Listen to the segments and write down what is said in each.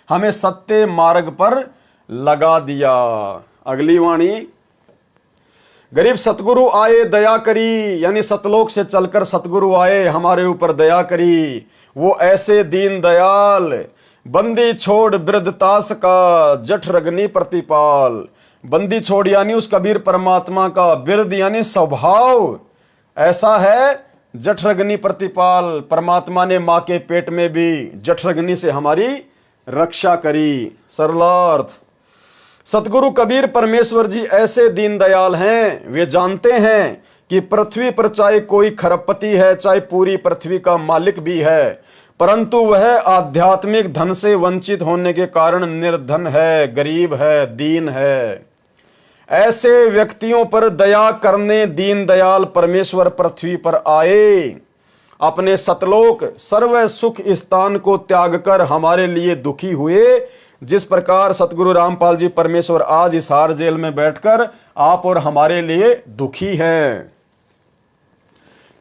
हमें सत्य मार्ग पर लगा दिया। अगली वाणी, गरीब सतगुरु आए दया करी, यानी सतलोक से चलकर सतगुरु आए, हमारे ऊपर दया करी। वो ऐसे दीन दयाल, बंदी छोड़ वृद्धतास का, जठ रगनी प्रतिपाल। बंदी छोड़ यानी उस कबीर परमात्मा का, वृद्ध यानी स्वभाव ऐसा है, जठरग्नि प्रतिपाल, परमात्मा ने मां के पेट में भी जठरग्नि से हमारी रक्षा करी। सरलार्थ, सतगुरु कबीर परमेश्वर जी ऐसे दीन दयाल हैं, वे जानते हैं कि पृथ्वी पर चाहे कोई खरबपति है, चाहे पूरी पृथ्वी का मालिक भी है, परंतु वह आध्यात्मिक धन से वंचित होने के कारण निर्धन है, गरीब है, दीन है। ऐसे व्यक्तियों पर दया करने दीन दयाल परमेश्वर पृथ्वी पर आए, अपने सतलोक सर्व सुख स्थान को त्याग कर हमारे लिए दुखी हुए। जिस प्रकार सतगुरु रामपाल जी परमेश्वर आज हिसार जेल में बैठकर आप और हमारे लिए दुखी हैं।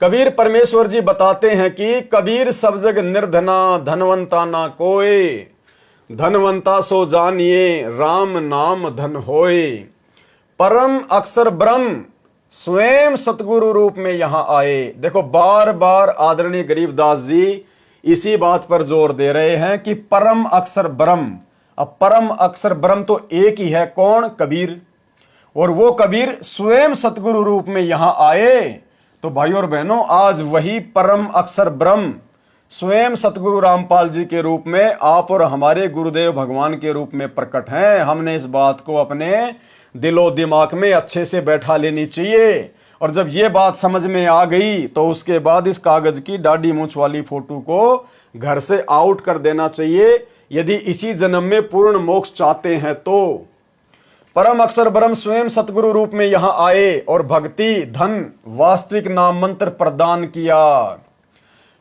कबीर परमेश्वर जी बताते हैं कि कबीर सब जग निर्धना, धनवंता ना कोई, धनवंता सो जानिए राम नाम धन होए। परम अक्षर ब्रह्म स्वयं सतगुरु रूप में यहां आए। देखो बार बार आदरणीय गरीबदास जी इसी बात पर जोर दे रहे हैं कि परम अक्षर ब्रह्म। अब परम अक्षर ब्रह्म तो एक ही है, कौन? कबीर। और वो कबीर स्वयं सतगुरु रूप में यहां आए। तो भाइयों और बहनों, आज वही परम अक्षर ब्रह्म स्वयं सतगुरु रामपाल जी के रूप में आप और हमारे गुरुदेव भगवान के रूप में प्रकट हैं। हमने इस बात को अपने दिलो दिमाग में अच्छे से बैठा लेनी चाहिए। और जब ये बात समझ में आ गई तो उसके बाद इस कागज की दाढ़ी मूंछ वाली फोटो को घर से आउट कर देना चाहिए, यदि इसी जन्म में पूर्ण मोक्ष चाहते हैं तो। परम अक्षर ब्रह्म स्वयं सतगुरु रूप में यहां आए और भक्ति, धन, वास्तविक नाम मंत्र प्रदान किया।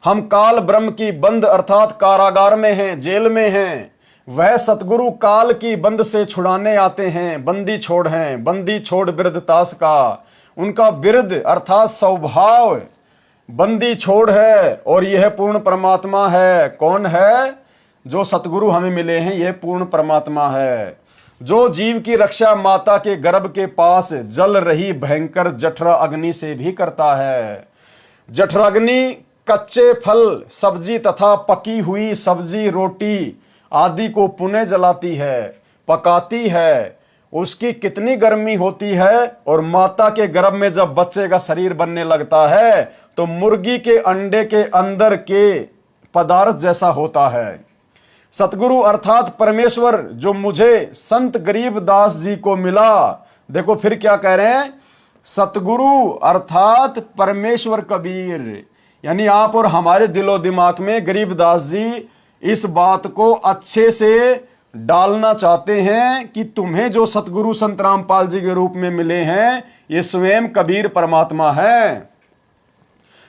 हम काल ब्रह्म की बंद अर्थात कारागार में हैं, जेल में हैं। वह सतगुरु काल की बंद से छुड़ाने आते हैं, बंदी छोड़ हैं, बंदी छोड़ वृद्धतास का। उनका वृद्ध अर्थात स्वभाव बंदी छोड़ है और यह पूर्ण परमात्मा है। कौन है? जो सतगुरु हमें मिले हैं, यह पूर्ण परमात्मा है, जो जीव की रक्षा माता के गर्भ के पास जल रही भयंकर जठरा अग्नि से भी करता है। जठराग्नि कच्चे फल, सब्जी तथा पकी हुई सब्जी, रोटी आदि को पुनः जलाती है, पकाती है। उसकी कितनी गर्मी होती है। और माता के गर्भ में जब बच्चे का शरीर बनने लगता है तो मुर्गी के अंडे के अंदर के पदार्थ जैसा होता है। सतगुरु अर्थात परमेश्वर जो मुझे संत गरीबदास जी को मिला, देखो फिर क्या कह रहे हैं, सतगुरु अर्थात परमेश्वर कबीर, यानी आप और हमारे दिलो दिमाग में गरीबदास जी इस बात को अच्छे से डालना चाहते हैं कि तुम्हें जो सतगुरु संत रामपाल जी के रूप में मिले हैं, ये स्वयं कबीर परमात्मा है।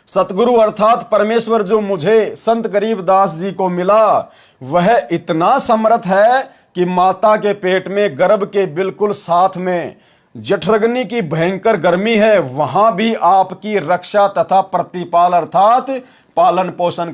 सतगुरु अर्थात परमेश्वर जो मुझे संत गरीबदास जी को मिला, वह इतना समर्थ है कि माता के पेट में गर्भ के बिल्कुल साथ में जठरग्नि की भयंकर गर्मी है, वहां भी आपकी रक्षा तथा प्रतिपाल अर्थात पालन पोषण